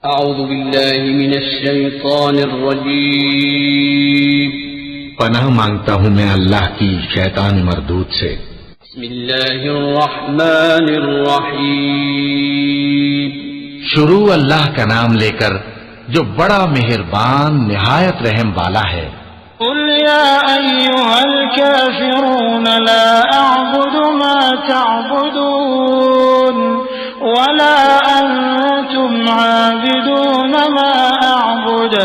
اعوذ باللہ من الشیطان الرجیم پناہ مانگتا ہوں میں اللہ کی شیطان مردود سے۔ بسم اللہ الرحمن الرحیم شروع اللہ کا نام لے کر جو بڑا مہربان نہایت رحم والا ہے۔ قل يا أيها الكافرون لا أعبد ما تعبدون ولا أنتم عابدون ما أعبد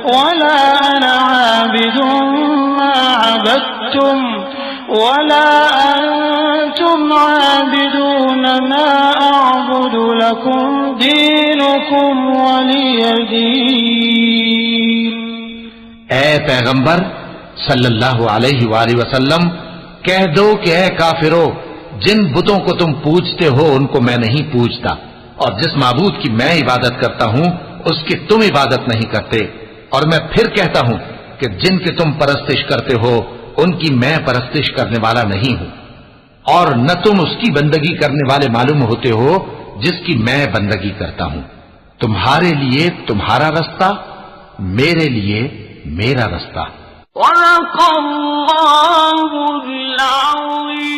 ولا أنا عابد ما عبدتم ولا أنتم عابدون ما أعبد لكم دينكم ولي دين۔ اے پیغمبر صلی اللہ علیہ وآلہ وسلم کہہ دو کہ اے کافرو، جن بتوں کو تم پوجتے ہو ان کو میں نہیں پوجتا، اور جس معبود کی میں عبادت کرتا ہوں اس کی تم عبادت نہیں کرتے، اور میں پھر کہتا ہوں کہ جن کی تم پرستش کرتے ہو ان کی میں پرستش کرنے والا نہیں ہوں، اور نہ تم اس کی بندگی کرنے والے معلوم ہوتے ہو جس کی میں بندگی کرتا ہوں۔ تمہارے لیے تمہارا رستہ، میرے لیے میرا رستہ۔ صدق اللہ العظیم۔